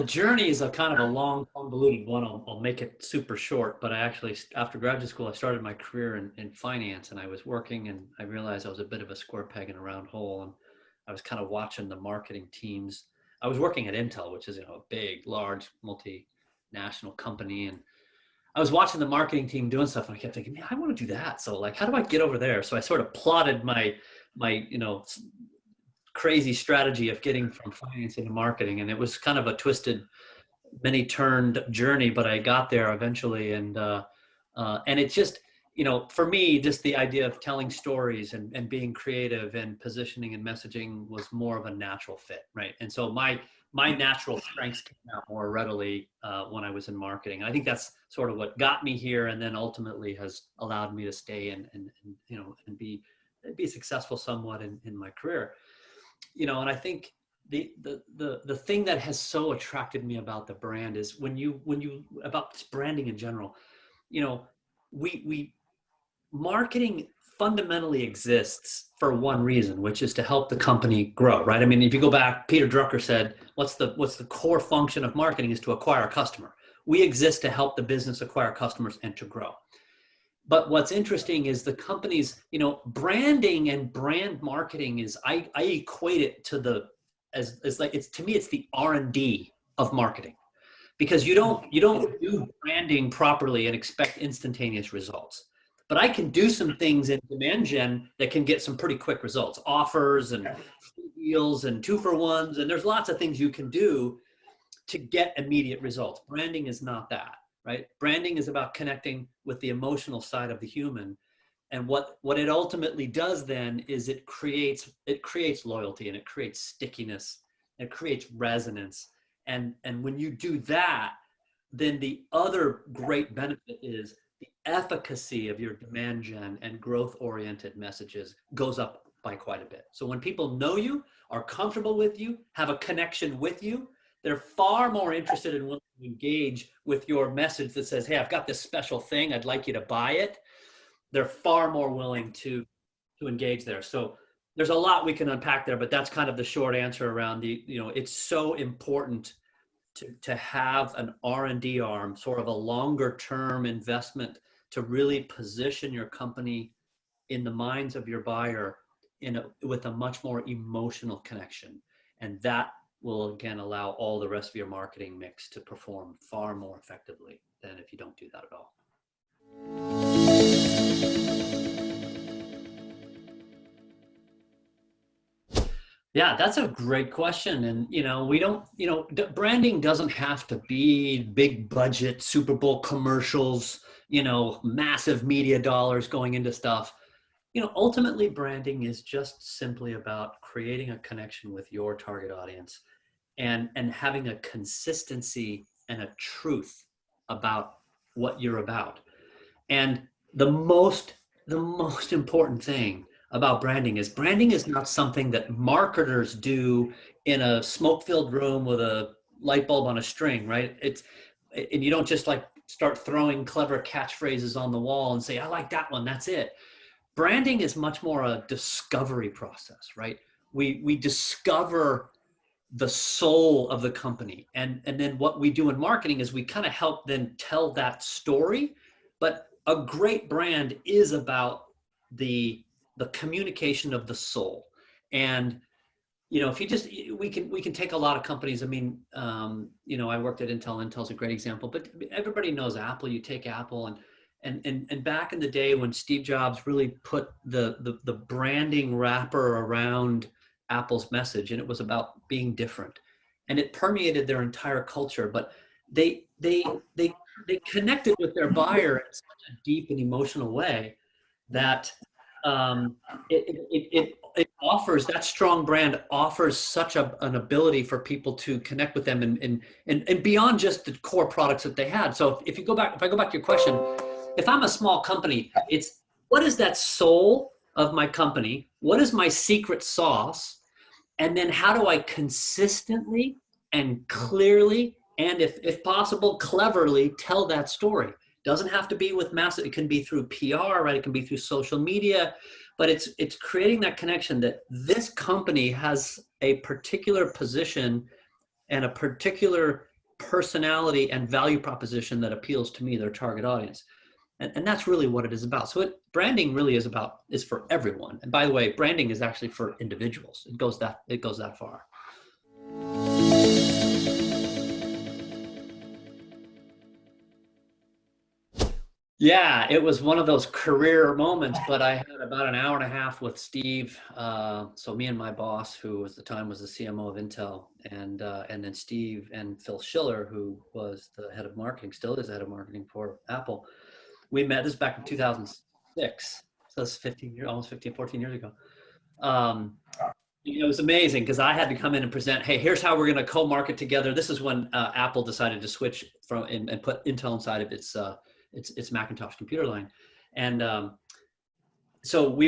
journey is a kind of a long, convoluted one. I'll make it super short, but I actually, after graduate school, I started my career in finance, and I was working, and I realized I was a bit of a square peg in a round hole, and I was kind of watching the marketing teams. I was working at Intel, which is, a big, large, multinational company, and I was watching the marketing team doing stuff, and I kept thinking, man, I want to do that. So like, how do I get over there? So I sort of plotted my crazy strategy of getting from finance into marketing. And it was kind of a twisted, many turned journey, but I got there eventually. And it just, for me, just the idea of telling stories and being creative and positioning and messaging was more of a natural fit. Right. And so my natural strengths came out more readily when I was in marketing. I think that's sort of what got me here, and then ultimately has allowed me to stay and be successful somewhat in my career. And I think the thing that has so attracted me about the brand is when you about branding in general, we marketing fundamentally exists for one reason, which is to help the company grow, right? I mean, if you go back, Peter Drucker said, what's the core function of marketing is to acquire a customer. We exist to help the business acquire customers and to grow. But what's interesting is the companies, branding and brand marketing is, I equate it to to me, it's the R&D of marketing, because you don't do branding properly and expect instantaneous results. But I can do some things in demand gen that can get some pretty quick results, offers and deals and 2-for-1s. And there's lots of things you can do to get immediate results. Branding is not that. Right? Branding is about connecting with the emotional side of the human. And what it ultimately does then is it creates loyalty, and it creates stickiness, and it creates resonance. And when you do that, then the other great benefit is the efficacy of your demand gen and growth oriented messages goes up by quite a bit. So when people know you, are comfortable with you, have a connection with you, they're far more interested in willing to engage with your message that says, hey, I've got this special thing, I'd like you to buy it. They're far more willing to engage there. So there's a lot we can unpack there, but that's kind of the short answer around it's so important to have an R&D arm, sort of a longer term investment to really position your company in the minds of your buyer with a much more emotional connection. And that will again allow all the rest of your marketing mix to perform far more effectively than if you don't do that at all. Yeah, that's a great question. And, we don't, branding doesn't have to be big budget, Super Bowl commercials, massive media dollars going into stuff. Ultimately branding is just simply about creating a connection with your target audience and having a consistency and a truth about what you're about. And the most important thing about branding is not something that marketers do in a smoke-filled room with a light bulb on a string, right? And you don't just like start throwing clever catchphrases on the wall and say, I like that one, that's it. Branding is much more a discovery process, right? We discover the soul of the company. And then what we do in marketing is we kind of help then tell that story. But a great brand is about the communication of the soul. And, if you just, we can take a lot of companies. I mean, I worked at Intel. Intel's a great example, but everybody knows Apple. You take Apple and back in the day when Steve Jobs really put the branding wrapper around Apple's message, and it was about being different, and it permeated their entire culture. But they connected with their buyer in such a deep and emotional way that it offers, that strong brand offers such an ability for people to connect with them and beyond just the core products that they had. So if I go back to your question, if I'm a small company, it's what is that soul of my company? What is my secret sauce? And then how do I consistently and clearly, and if possible, cleverly tell that story? Doesn't have to be with massive, it can be through PR, right? It can be through social media, but it's creating that connection that this company has a particular position and a particular personality and value proposition that appeals to me, their target audience. And that's really what it is about. So branding really is for everyone. And by the way, branding is actually for individuals. It goes that far. Yeah, it was one of those career moments, but I had about an hour and a half with Steve. So me and my boss, who at the time was the CMO of Intel, and then Steve and Phil Schiller, who was the head of marketing, still is the head of marketing for Apple. We met this back in 2006. So that's 15 years, almost 15, 14 years ago. It was amazing because I had to come in and present, hey, here's how we're going to co-market together. This is when Apple decided to switch from and put Intel inside of its Macintosh computer line. And so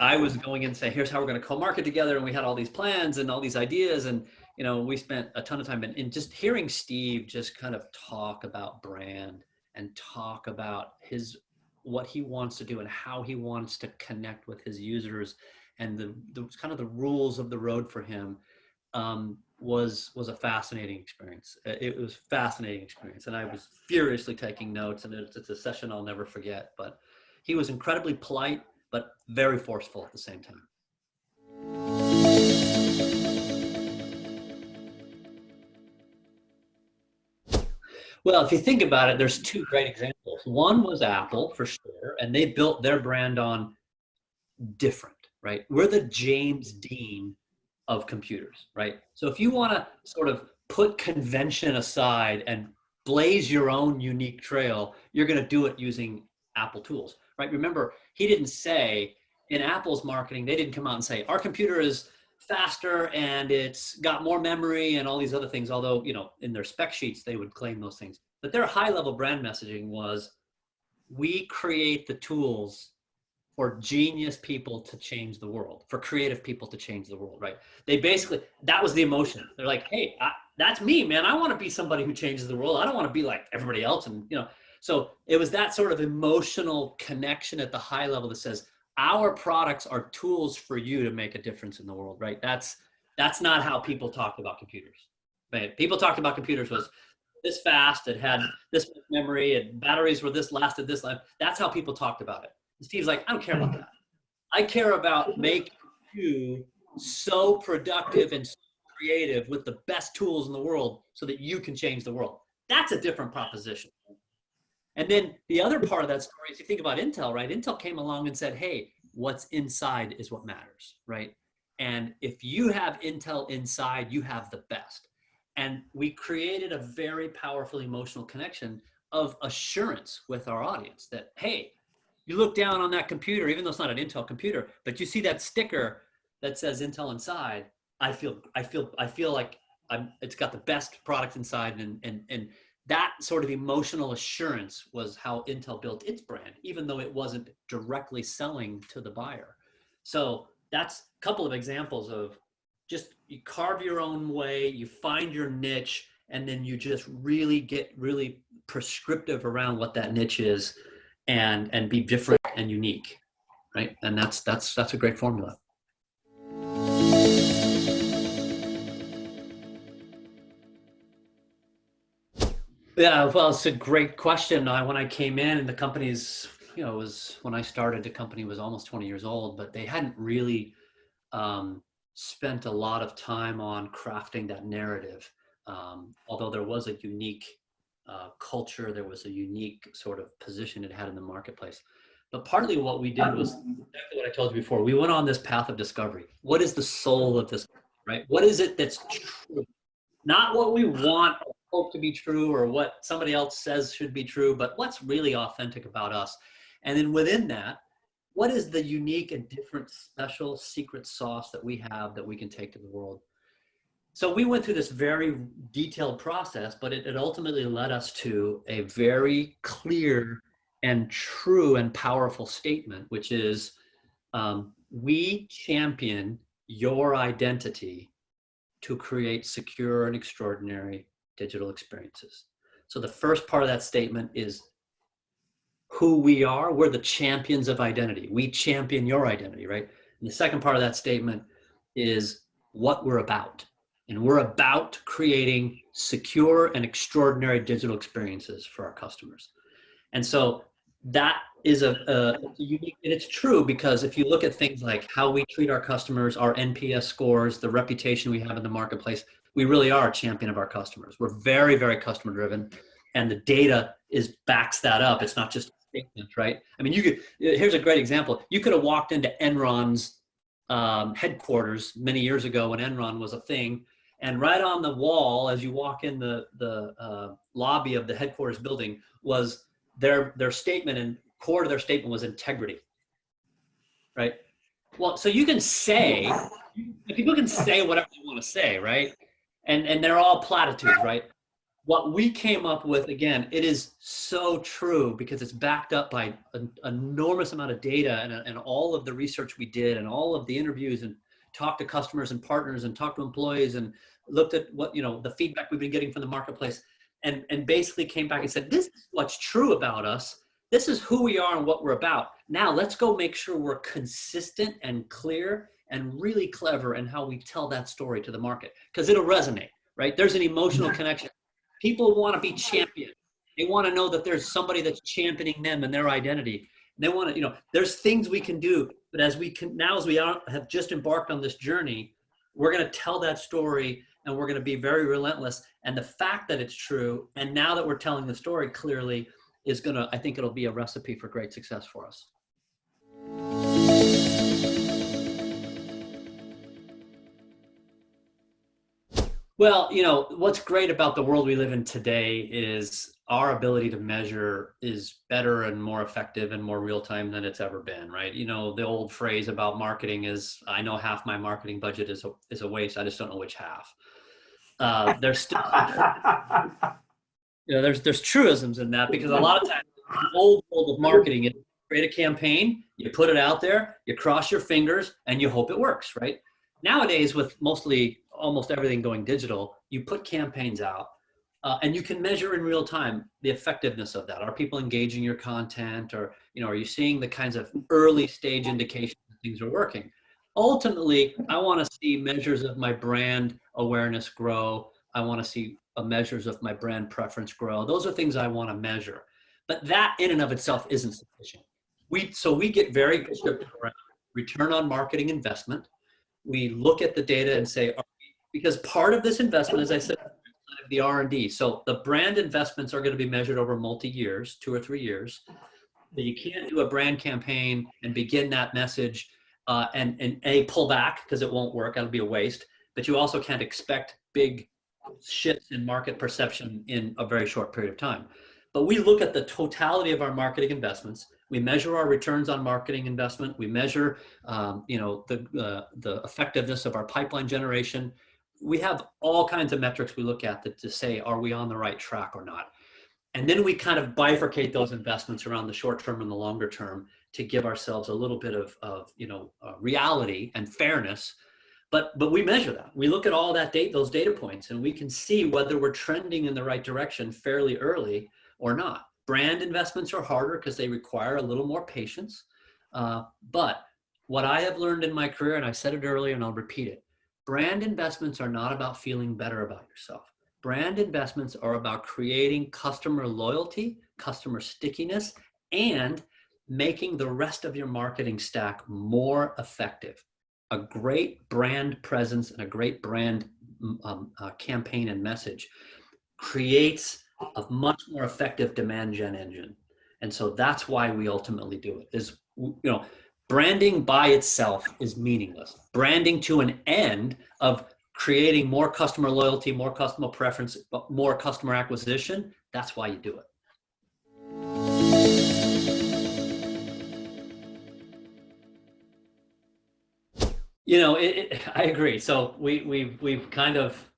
I was going in and say, here's how we're going to co-market together. And we had all these plans and all these ideas. And, we spent a ton of time in just hearing Steve just kind of talk about brand and talk about what he wants to do and how he wants to connect with his users and the kind of the rules of the road for him was a fascinating experience. It was a fascinating experience, and I was furiously taking notes, and it's a session I'll never forget. But he was incredibly polite, but very forceful at the same time. Well, if you think about it, there's two great examples. One was Apple, for sure, and they built their brand on different, right? We're the James Dean of computers, right? So if you want to sort of put convention aside and blaze your own unique trail, you're going to do it using Apple tools, right? Remember, he didn't say, in Apple's marketing, they didn't come out and say, our computer is faster and it's got more memory and all these other things, although, in their spec sheets, they would claim those things. But their high-level brand messaging was, we create the tools for genius people to change the world, for creative people to change the world, right? They basically, that was the emotion. They're like, hey, that's me, man. I want to be somebody who changes the world. I don't want to be like everybody else. And, so it was that sort of emotional connection at the high level that says, our products are tools for you to make a difference in the world, right? That's not how people talked about computers, right? People talked about computers was this fast, it had this much memory, and batteries were lasted this life. That's how people talked about it. And Steve's like, I don't care about that. I care about making you so productive and so creative with the best tools in the world so that you can change the world. That's a different proposition. And then the other part of that story is you think about Intel, right? Intel came along and said, hey, what's inside is what matters, right? And if you have Intel inside, you have the best. And we created a very powerful emotional connection of assurance with our audience that, hey, you look down on that computer, even though it's not an Intel computer, but you see that sticker that says Intel inside, I feel like it's got the best product inside, and that sort of emotional assurance was how Intel built its brand, even though it wasn't directly selling to the buyer. So that's a couple of examples of just you carve your own way, you find your niche, and then you just really get really prescriptive around what that niche is and be different and unique, right? And that's a great formula. Yeah, well, it's a great question. When I came in and the company's, it was when I started, the company was almost 20 years old, but they hadn't really spent a lot of time on crafting that narrative. Although there was a unique culture, there was a unique sort of position it had in the marketplace. But partly what we did was exactly what I told you before. We went on this path of discovery. What is the soul of this, right? What is it that's true? Not what we want or hope to be true or what somebody else says should be true, but what's really authentic about us. And then within that, what is the unique and different special secret sauce that we have that we can take to the world? So we went through this very detailed process, but it ultimately led us to a very clear and true and powerful statement, which is we champion your identity to create secure and extraordinary digital experiences. So the first part of that statement is who we are. We're the champions of identity. We champion your identity, right? And the second part of that statement is what we're about. And we're about creating secure and extraordinary digital experiences for our customers. And so that is a unique, and it's true because if you look at things like how we treat our customers, our NPS scores, the reputation we have in the marketplace, we really are a champion of our customers. We're very, very customer driven, and the data is backs that up. It's not just a statement, right? I mean, here's a great example. You could have walked into Enron's headquarters many years ago when Enron was a thing, and right on the wall as you walk in the lobby of the headquarters building was their statement, and core to their statement was integrity, right? Well, so you can say, people can say whatever they want to say, right? And they're all platitudes, right? What we came up with, again, it is so true because it's backed up by an enormous amount of data and all of the research we did and all of the interviews and talked to customers and partners and talked to employees and looked at what, the feedback we've been getting from the marketplace, and basically came back and said, this is what's true about us. This is who we are and what we're about. Now let's go make sure we're consistent and clear and really clever in how we tell that story to the market, because it'll resonate, right? There's an emotional connection. People want to be championed. They want to know that there's somebody that's championing them and their identity. They want to, there's things we can do, but as we have just embarked on this journey, we're going to tell that story and we're going to be very relentless. And the fact that it's true, and now that we're telling the story clearly, is going to, I think it'll be a recipe for great success for us. Well, what's great about the world we live in today is our ability to measure is better and more effective and more real time than it's ever been, right? The old phrase about marketing is, I know half my marketing budget is a waste. I just don't know which half. There's still, there's truisms in that, because a lot of times the old world of marketing is create a campaign, you put it out there, you cross your fingers, and you hope it works, right? Nowadays, with almost everything going digital, you put campaigns out, and you can measure in real time the effectiveness of that. Are people engaging your content, or are you seeing the kinds of early stage indications that things are working? Ultimately, I want to see measures of my brand awareness grow. I want to see measures of my brand preference grow. Those are things I want to measure, but that in and of itself isn't sufficient. So we get very prescriptive around return on marketing investment. We look at the data and say, because part of this investment, as I said, the R&D. So the brand investments are going to be measured over multi-years, 2 or 3 years. You can't do a brand campaign and begin that message and pull back, because it won't work. That'll be a waste. But you also can't expect big shifts in market perception in a very short period of time. But we look at the totality of our marketing investments. We measure our returns on marketing investment. We measure, the effectiveness of our pipeline generation. We have all kinds of metrics we look at to say, are we on the right track or not? And then we kind of bifurcate those investments around the short term and the longer term to give ourselves a little bit of reality and fairness. But we measure that. We look at all those data points, and we can see whether we're trending in the right direction fairly early or not. Brand investments are harder because they require a little more patience. But what I have learned in my career, and I said it earlier and I'll repeat it, brand investments are not about feeling better about yourself. Brand investments are about creating customer loyalty, customer stickiness, and making the rest of your marketing stack more effective. A great brand presence and a great brand campaign and message creates a much more effective demand gen engine. And so that's why we ultimately do it. Is, branding by itself is meaningless. Branding to an end of creating more customer loyalty, more customer preference, more customer acquisition, that's why you do it. I agree. So we've kind of,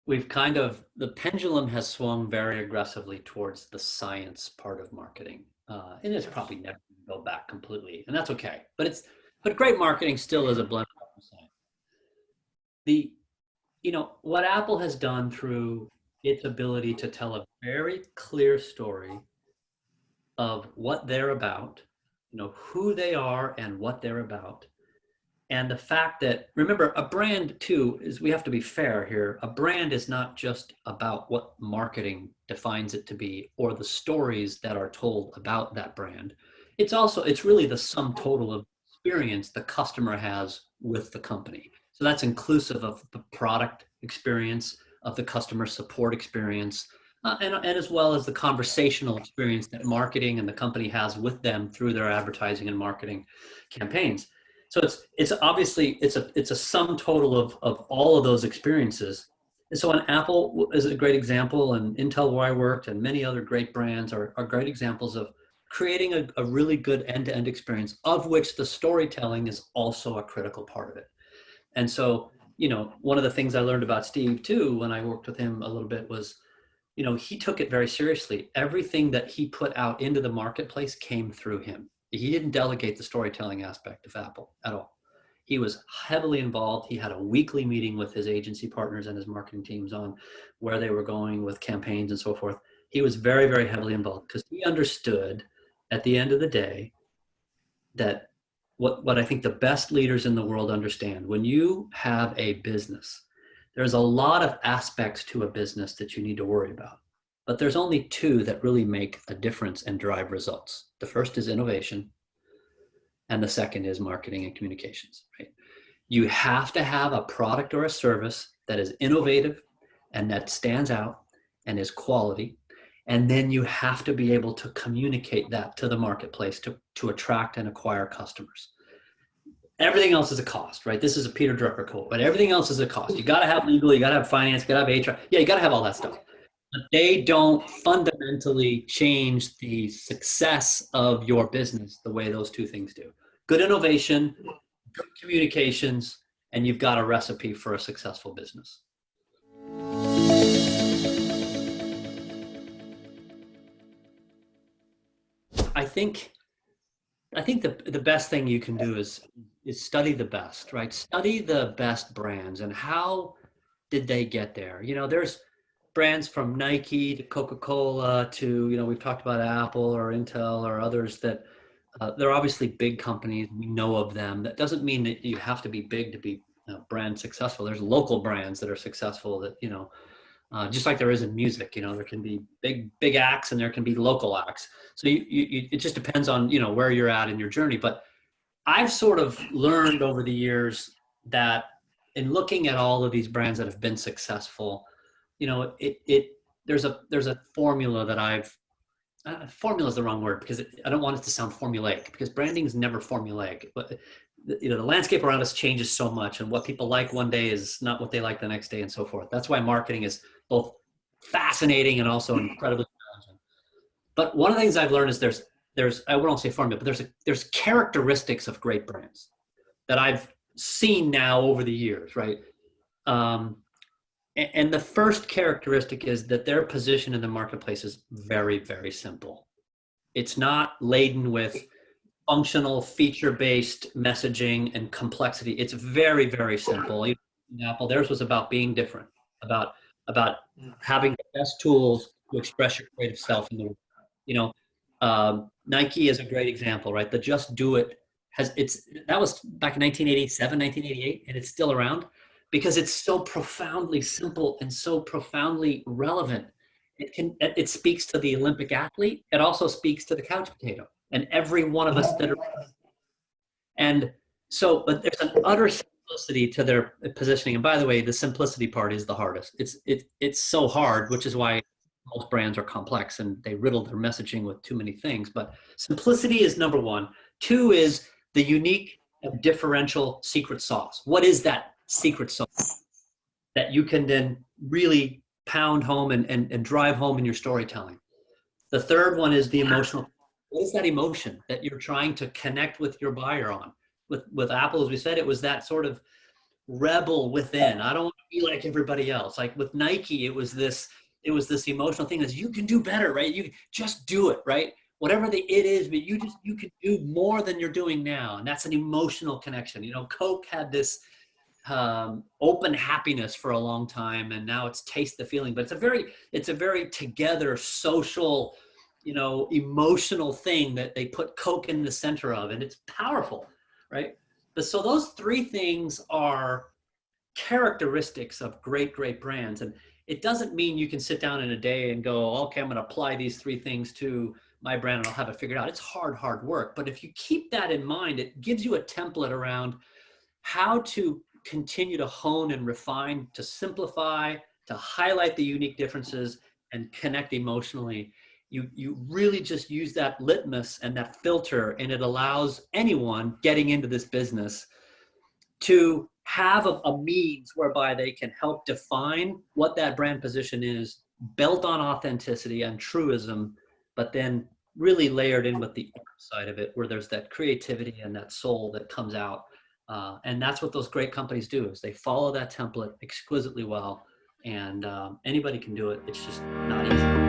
the pendulum has swung very aggressively towards the science part of marketing. And it's probably never going to go back completely, and that's okay. But great marketing still is a blend of science. What Apple has done through its ability to tell a very clear story of what they're about, who they are and what they're about, And the fact that, remember, a brand too is, we have to be fair here. A brand is not just about what marketing defines it to be or the stories that are told about that brand. It's really the sum total of experience the customer has with the company. So that's inclusive of the product experience, of the customer support experience, and as well as the conversational experience that marketing and the company has with them through their advertising and marketing campaigns. So it's obviously it's a sum total of all of those experiences. And so, Apple is a great example, and Intel, where I worked, and many other great brands are great examples of creating a really good end-to-end experience, of which the storytelling is also a critical part of it. And so, one of the things I learned about Steve too, when I worked with him a little bit, was, he took it very seriously. Everything that he put out into the marketplace came through him. He didn't delegate the storytelling aspect of Apple at all. He was heavily involved. He had a weekly meeting with his agency partners and his marketing teams on where they were going with campaigns and so forth. He was very, very heavily involved because he understood at the end of the day that what I think the best leaders in the world understand, when you have a business, there's a lot of aspects to a business that you need to worry about, but there's only two that really make a difference and drive results. The first is innovation, and the second is marketing and communications, right? You have to have a product or a service that is innovative and that stands out and is quality. And then you have to be able to communicate that to the marketplace to attract and acquire customers. Everything else is a cost, right? This is a Peter Drucker quote, but everything else is a cost. You got to have legal, you got to have finance, you got to have HR. Yeah, you got to have all that stuff. But they don't fundamentally change the success of your business the way those two things do. Good innovation, good communications, and you've got a recipe for a successful business. I think the best thing you can do is study the best, right? Study the best brands and how did they get there? There's brands from Nike to Coca-Cola to, we've talked about Apple or Intel or others that they're obviously big companies. We know of them. That doesn't mean that you have to be big to be brand successful. There's local brands that are successful that, just like there is in music, there can be big acts and there can be local acts. So it just depends on, where you're at in your journey. But I've sort of learned over the years that in looking at all of these brands that have been successful, there's a formula that formula is the wrong word because I don't want it to sound formulaic, because branding is never formulaic. But the landscape around us changes so much, and what people like one day is not what they like the next day, and so forth. That's why marketing is both fascinating and also incredibly challenging. But one of the things I've learned is there's I won't say formula, but there's characteristics of great brands that I've seen now over the years, right? And the first characteristic is that their position in the marketplace is very, very simple. It's not laden with functional, feature-based messaging and complexity. It's very, very simple. Apple, theirs was about being different, about having the best tools to express your creative self in the world. Nike is a great example, right? The Just Do It that was back in 1987, 1988, and it's still around because it's so profoundly simple and so profoundly relevant. It speaks to the Olympic athlete. It also speaks to the couch potato and every one of us that are. And so, but there's an utter simplicity to their positioning. And by the way, the simplicity part is the hardest. It's so hard, which is why most brands are complex and they riddle their messaging with too many things. But simplicity is number one. Two is the unique and differential secret sauce. What is that secret sauce that you can then really pound home and drive home in your storytelling? The third one is the emotional. What is that emotion that you're trying to connect with your buyer on? With Apple, as we said, it was that sort of rebel within. I don't want to be like everybody else. Like with Nike, it was this emotional thing that you can do better, right? You just do it, right? Whatever it is, but you can do more than you're doing now. And that's an emotional connection. Coke had this open happiness for a long time, and now it's taste the feeling, but it's a very together social, emotional thing that they put Coke in the center of, and it's powerful, right? So those three things are characteristics of great brands. And it doesn't mean you can sit down in a day and go, okay, I'm going to apply these three things to my brand and I'll have it figured out. It's hard work. But if you keep that in mind, it gives you a template around how to continue to hone and refine, to simplify, to highlight the unique differences and connect emotionally. You really just use that litmus and that filter, and it allows anyone getting into this business to have a means whereby they can help define what that brand position is, built on authenticity and truism, but then really layered in with the art side of it, where there's that creativity and that soul that comes out. And that's what those great companies do, is they follow that template exquisitely well. And anybody can do it. It's just not easy.